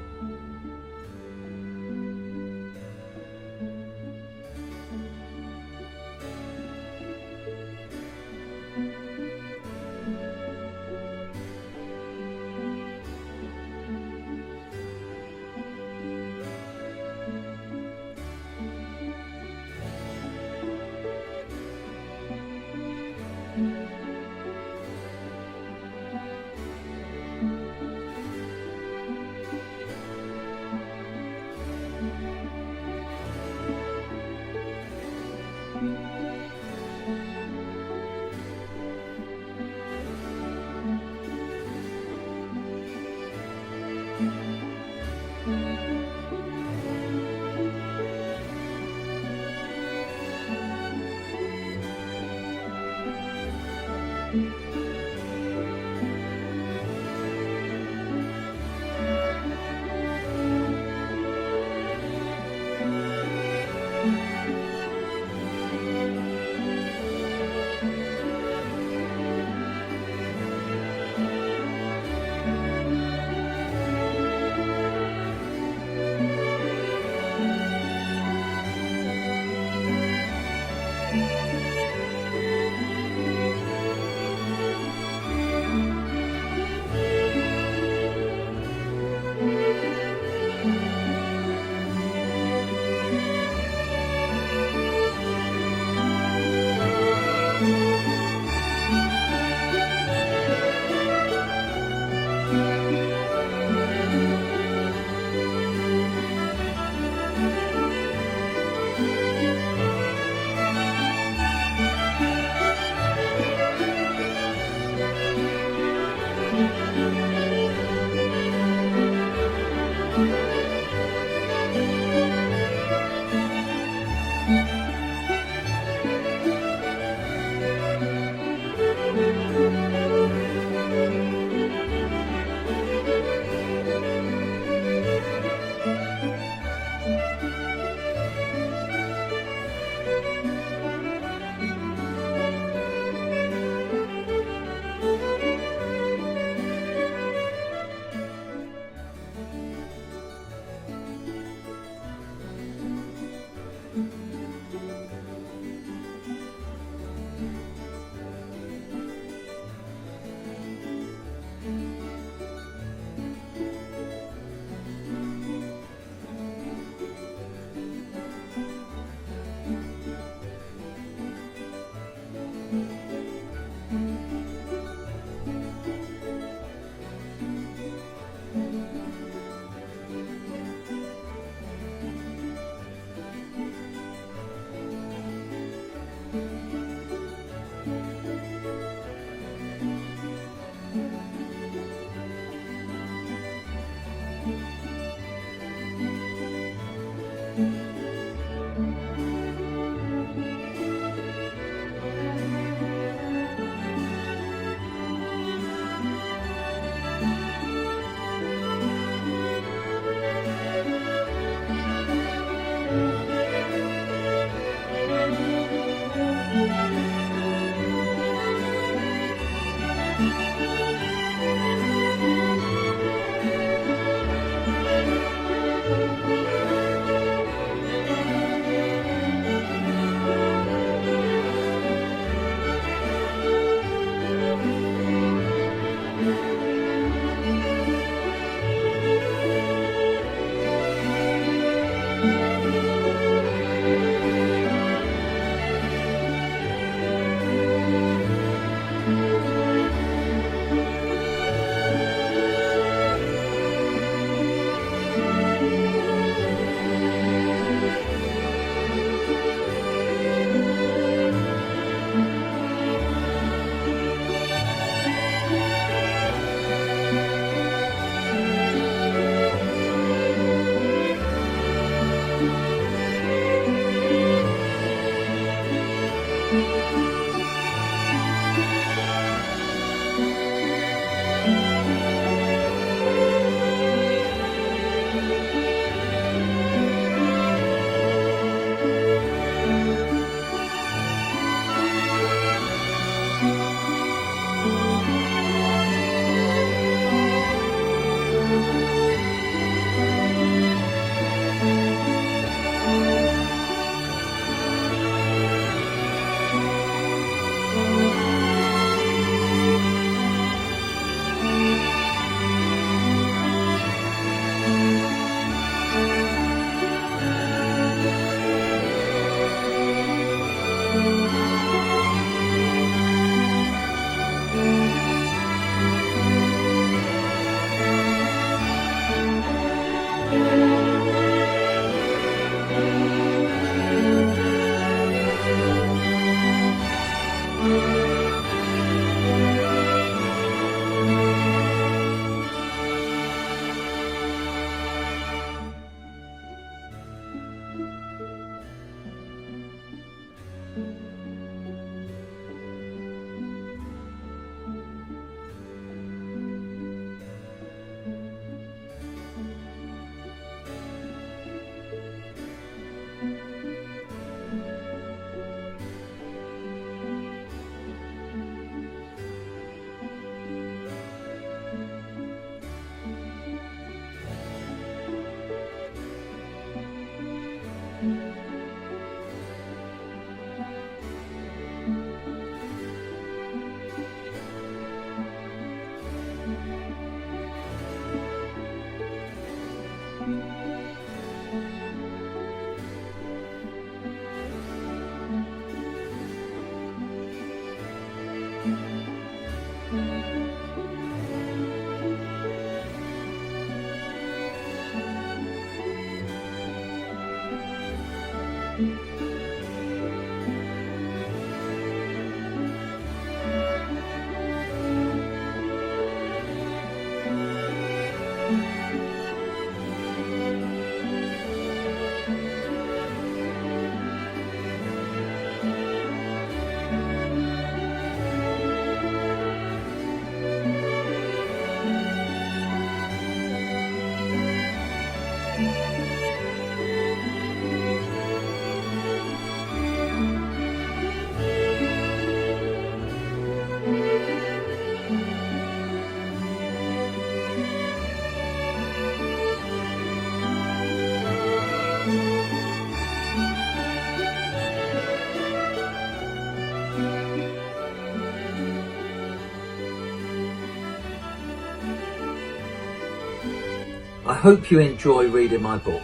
I hope you enjoy reading my book,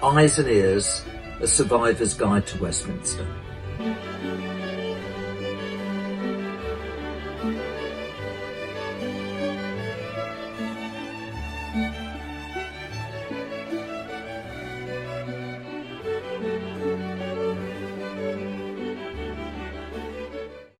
Eyes and Ears, A Survivor's Guide to Westminster.